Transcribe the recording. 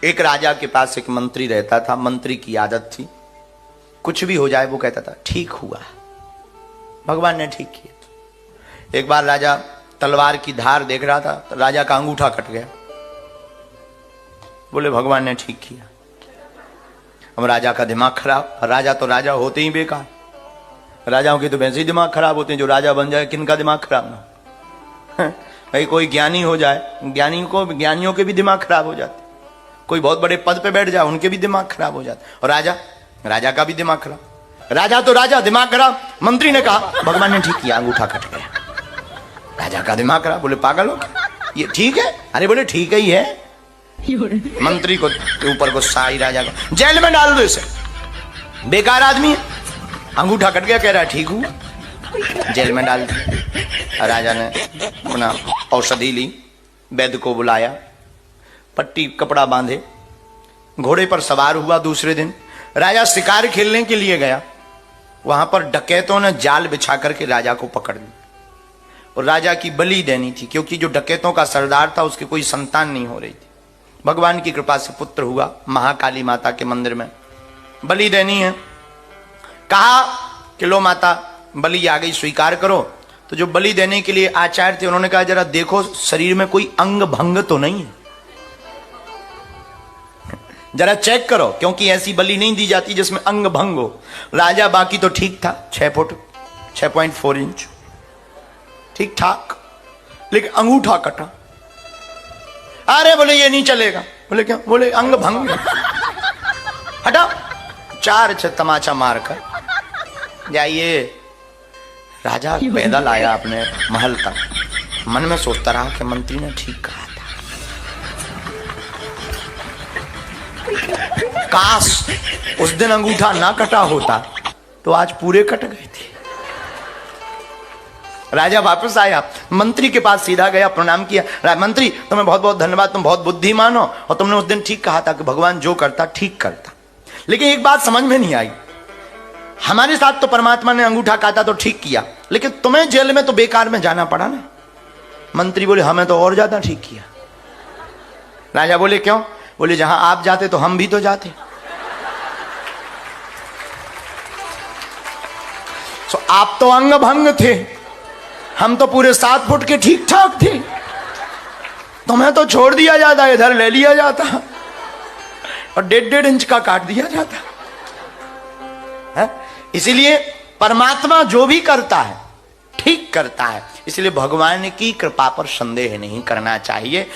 एक राजा के पास एक मंत्री रहता था। मंत्री की आदत थी कुछ भी हो जाए वो कहता था ठीक हुआ, भगवान ने ठीक किया। एक बार राजा तलवार की धार देख रहा था तो राजा का अंगूठा कट गया। बोले भगवान ने ठीक किया। अब राजा का दिमाग खराब। राजा तो राजा होते ही बेकार, राजाओं के तो वैसे ही दिमाग खराब होते हैं। जो राजा बन जाए किनका दिमाग खराब ना भाई, कोई ज्ञानी हो जाए, ज्ञानियों के भी दिमाग खराब हो जाते। कोई बहुत बड़े पद पे बैठ जाए उनके भी दिमाग खराब हो जाते। और राजा का भी दिमाग खराब। राजा तो राजा, दिमाग खराब। मंत्री ने कहा भगवान ने ठीक किया, अंगूठा कट गया। राजा का दिमाग खराब। बोले पागल हो ये ठीक है? अरे बोले ठीक ही है। मंत्री को ऊपर गुस्सा आई, राजा को जेल में डाल दो इसे, बेकार आदमी है, अंगूठा कट गया कह रहा है ठीक हुआ, जेल में डाल दिया। राजा ने अपना औषधि ली, वैद्य को बुलाया, पट्टी कपड़ा बांधे, घोड़े पर सवार हुआ। दूसरे दिन राजा शिकार खेलने के लिए गया। वहां पर डकैतों ने जाल बिछा करके राजा को पकड़ लिया और राजा की बलि देनी थी, क्योंकि जो डकैतों का सरदार था उसकी कोई संतान नहीं हो रही थी। भगवान की कृपा से पुत्र हुआ। महाकाली माता के मंदिर में बलि देनी है। कहा कि लो माता बलि आ गई, स्वीकार करो। तो जो बलि देने के लिए आचार्य थे उन्होंने कहा जरा देखो शरीर में कोई अंग भंग तो नहीं है, जरा चेक करो, क्योंकि ऐसी बलि नहीं दी जाती जिसमें अंग भंग हो। राजा बाकी तो ठीक था, 6 फुट 6.4 इंच ठीक ठाक, लेकिन अंगूठा कटा। अरे बोले ये नहीं चलेगा। बोले क्यों? बोले अंग भंग। हटा, 4 तमाचा मारकर जाइए। राजा पैदल आया अपने महल तक, मन में सोचता रहा कि मंत्री ने ठीक कहा था, काश उस दिन अंगूठा ना कटा होता तो आज पूरे कट गए थे। राजा वापस आया, मंत्री के पास सीधा गया, प्रणाम किया। मंत्री तुम्हें बहुत बहुत धन्यवाद, तुम बहुत बुद्धिमान हो और तुमने उस दिन ठीक कहा था कि भगवान जो करता ठीक करता। लेकिन एक बात समझ में नहीं आई, हमारे साथ तो परमात्मा ने अंगूठा काटा तो ठीक किया, लेकिन तुम्हें जेल में तो बेकार में जाना पड़ा ना। मंत्री बोले हमें तो और ज्यादा ठीक किया। राजा बोले क्यों? बोले जहां आप जाते तो हम भी तो जाते। तो आप तो अंग भंग थे, हम तो पूरे 7 फुट के ठीक ठाक थे। तुम्हें तो छोड़ दिया जाता, इधर ले लिया जाता और 1.5 इंच का काट दिया जाता है। इसीलिए परमात्मा जो भी करता है ठीक करता है। इसलिए भगवान की कृपा पर संदेह नहीं करना चाहिए।